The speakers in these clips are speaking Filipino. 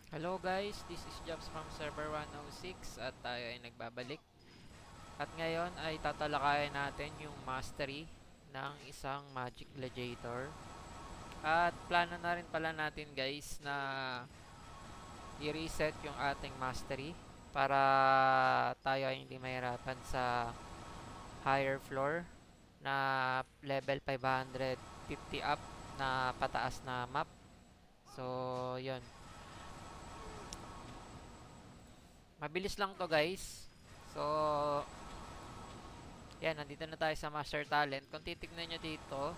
Hello guys, this is Jobs from Server 106 at tayo ay nagbabalik. At ngayon ay tatalakayin natin yung mastery ng isang Magic Gladiator. At plano na rin pala natin guys na i-reset yung ating mastery para tayo ay hindi mahirapan sa higher floor na level 550 up na pataas na map. So, yun. Mabilis lang to guys. So, yan, nandito na tayo sa Master Talent. Kung titignan nyo dito,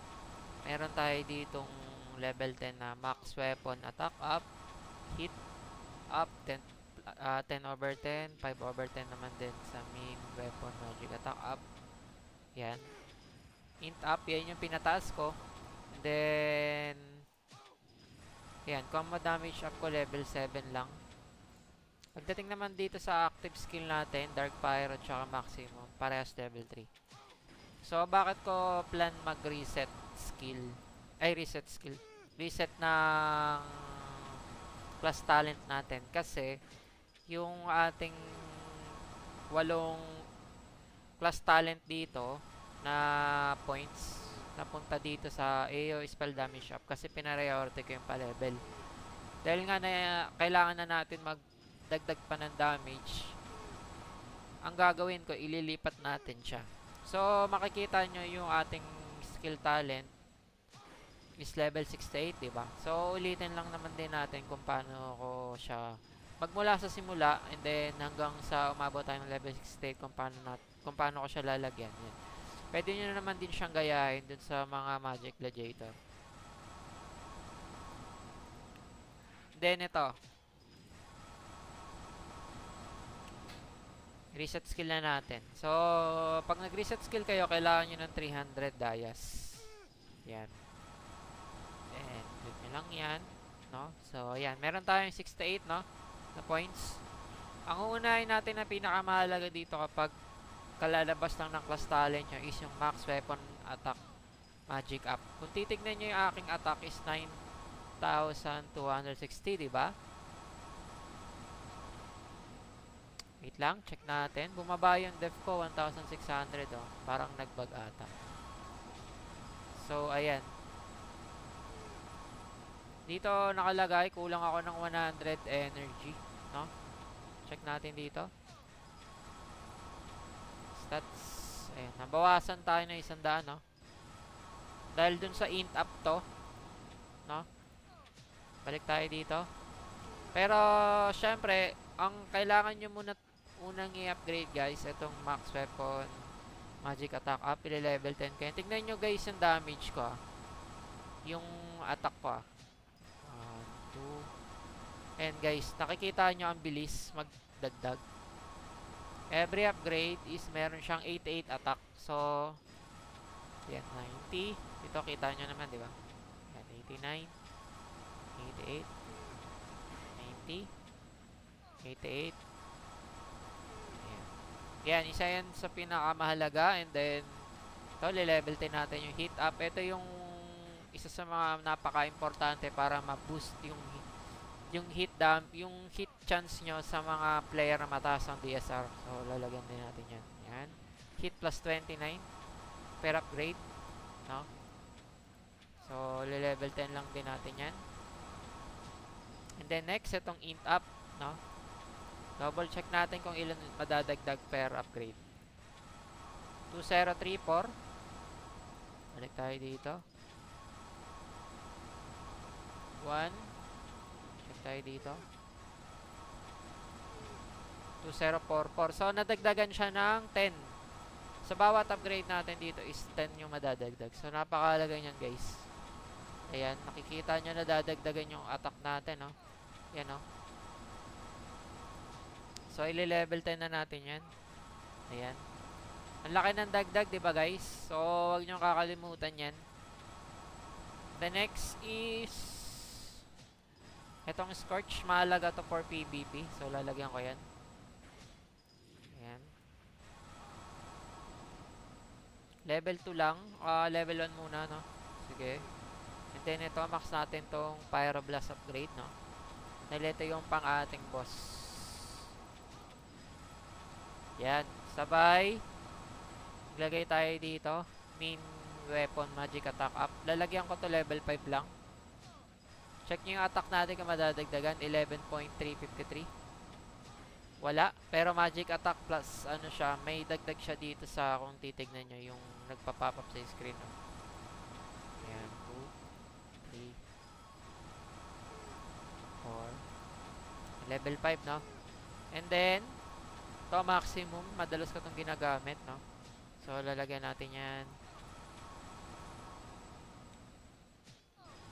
meron tayo ditong level 10 na Max Weapon Attack Up, Hit Up, 10 over 10, 5 over 10 naman din sa Main Weapon Magic Attack Up. Yan. Int Up, yan yung pinataas ko. And then, yan, combo damage up ko level 7 lang. Pagdating naman dito sa active skill natin, Dark Pyro at Maximum, parehas level 3. So, bakit ko plan mag-reset skill? Ay, reset skill. Reset ng class talent natin. Kasi, yung ating 8 class talent dito na points napunta dito sa AO spell damage up kasi pinareorte ko yung pa-level. Dahil nga na kailangan na natin magdagdag pa ng damage, ang gagawin ko, ililipat natin siya. So, makikita nyo yung ating skill talent is level 68, diba? So, ulitin lang naman din natin kung paano ko siya magmula sa simula and then hanggang sa umabot tayo ng level 68 kung paano ko siya lalagyan. Yan. Pwede nyo naman din siyang gayahin dun sa mga Magic Gladiator. Then, ito. Reset skill na natin. So, pag nag-reset skill kayo, kailangan nyo ng 300 dayas. Yan. And, click nyo lang yan. No? So, yan. Meron tayong 68, no? Na points. Ang uunahin natin na pinakamahalaga dito kapag kalalabas lang ng class talent nyo is yung max weapon attack magic up. Kung titignan nyo yung aking attack is 9,260, diba? Wait lang, check natin. Bumaba yung def ko, 1,600 oh. Parang nagbag ata. So, ayan. Dito nakalagay, kulang ako ng 100 energy, no? Check natin dito. Stats. Ayan, nabawasan tayo ng 100, no? Dahil dun sa int up to, no? Balik tayo dito. Pero, syempre, ang kailangan nyo muna unang i-upgrade guys, itong max weapon magic attack up, level 10 kaya tignan nyo guys yung damage ko yung attack ko 1, 2 and guys, nakikita nyo ang bilis magdagdag. Every upgrade is meron siyang 88 attack. So, yan, 90 dito kita nyo naman, diba? Yan, 89 88 90 88. Yan, isa yan sa pinakamahalaga. And then, ito, level 10 natin yung hit up. Ito yung isa sa mga napaka-importante para ma-boost yung hit chance nyo sa mga player na mataas ang DSR. So, lalagyan din natin yan. Yan. Hit plus 29 per upgrade. No? So, level 10 lang din natin yan. And then, next, itong int up. No? Double check natin kung ilan madadagdag per upgrade. 2034. Balik tayo dito. 1. Check tayo dito. 2044. So, nadagdagan siya ng 10. Sa bawat upgrade natin dito is 10 yung madadagdag. So, napakahalaga niyan guys. Ayan, nakikita nyo na dadagdagan yung attack natin, no? Yan, no? So, ile-level 10 na natin yan. Ayan. Ang laki ng dagdag, diba guys? So, huwag nyo kakalimutan yan. The next is itong Scorch. Mahalaga to for PvP. So, lalagyan ko yan. Ayan. Level 2 lang. Level 1 muna, no? Sige. And then, ito, max natin tong Pyroblast upgrade, no? Dahil ito yung pang ating boss. Yan. Sabay. Maglagay tayo dito. Main weapon, magic attack up. Lalagyan ko to level 5 lang. Check nyo yung attack natin kung madadagdagan. 11.353. Wala. Pero magic attack plus ano siya, may dagdag siya dito sa kung titignan nyo yung nagpa-pop up sa screen. No? Ayan. 2, 3, 4. Level 5, no? And then, to maximum. Madalas ko itong ginagamit, no? So, lalagyan natin yan.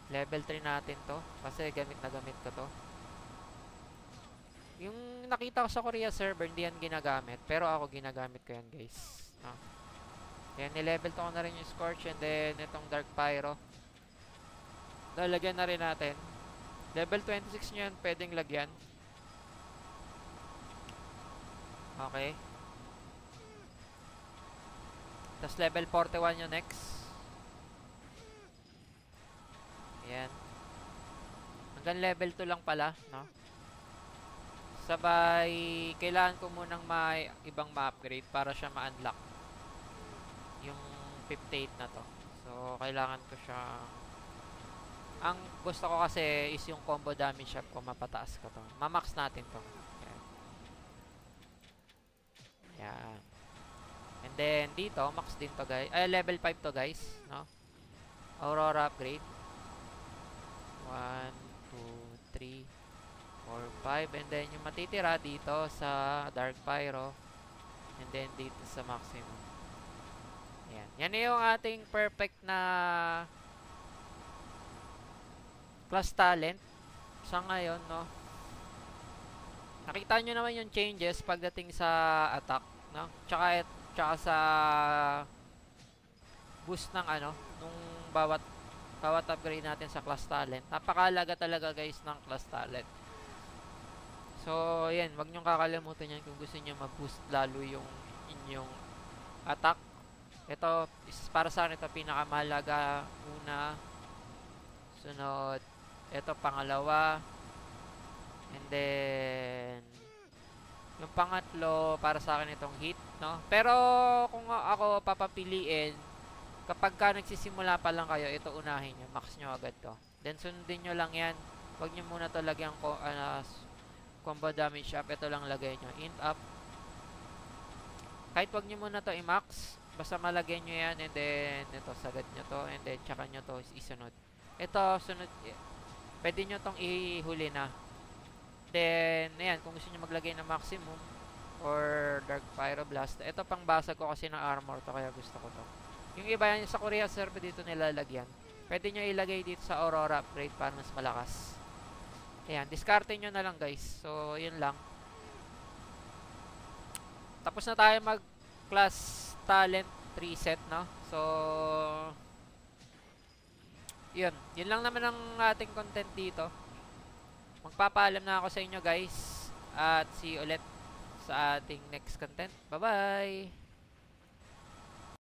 Level 3 natin to. Kasi gamit na gamit ko to. Yung nakita ko sa Korea server, hindi yan ginagamit. Pero ako ginagamit ko yan, guys. No? Yan, nilevel to ko na rin yung Scorch. And then, itong Dark Pyro. Lalagyan na rin natin. Level 26 nyo yan, pwedeng lagyan. Okay. Tapos level 41 yung next. Ayan. Hanggang level 2 lang pala, no? Sabay, kailangan ko munang may ibang ma-upgrade para siya ma-unlock. Yung 58 na to. So, kailangan ko siya. Ang gusto ko kasi is yung combo damage up ko, mapataas ko to. Ma-max natin to. Ayan. Ayan. And then, dito, max din to guys. Ay, level 5 to guys, no? Aurora upgrade. 1, 2, 3, 4, 5. And then, yung matitira dito sa Dark Pyro. And then, dito sa maximum. Ayan. Yan yung ating perfect na class talent. Sa ngayon, no? Nakita nyo naman yung changes pagdating sa attack, no? Tsaka sa boost ng ano, nung bawat upgrade natin sa class talent. Napakalaga talaga guys ng class talent. So, yan, wag nyo kakalimutan yan kung gusto nyo ma-boost lalo yung inyong attack. Ito, para sa akin, ito pinakamahalaga. Una, sunod, ito pangalawa, and then, yung pangatlo, para sa akin itong hit, no? Pero, kung ako papapiliin, kapag ka nagsisimula pa lang kayo, ito unahin nyo, max nyo agad to. Then, sundin nyo lang yan. Wag nyo muna to lagyan ko, combo damage up, ito lang lagay nyo. Int up. Kahit wag nyo muna to i-max, basta malagay nyo yan, and then, ito, sagad nyo to, and then, tsaka nyo to isunod. Ito, sunod, pwede nyo tong ihuli na. Then, ayan, kung gusto nyo maglagay ng maximum, or Dark Pyroblast, ito pang basag ko kasi ng armor to, kaya gusto ko to. Yung iba yan, sa Korea server dito nilalagyan. Pwede nyo ilagay dito sa Aurora upgrade para mas malakas. Ayan, discarte nyo na lang guys. So, yun lang. Tapos na tayo mag class talent reset, no? So, yun. Yun lang naman ang ating content dito. Magpapaalam na ako sa inyo guys. At see you ulit sa ating next content. Bye-bye!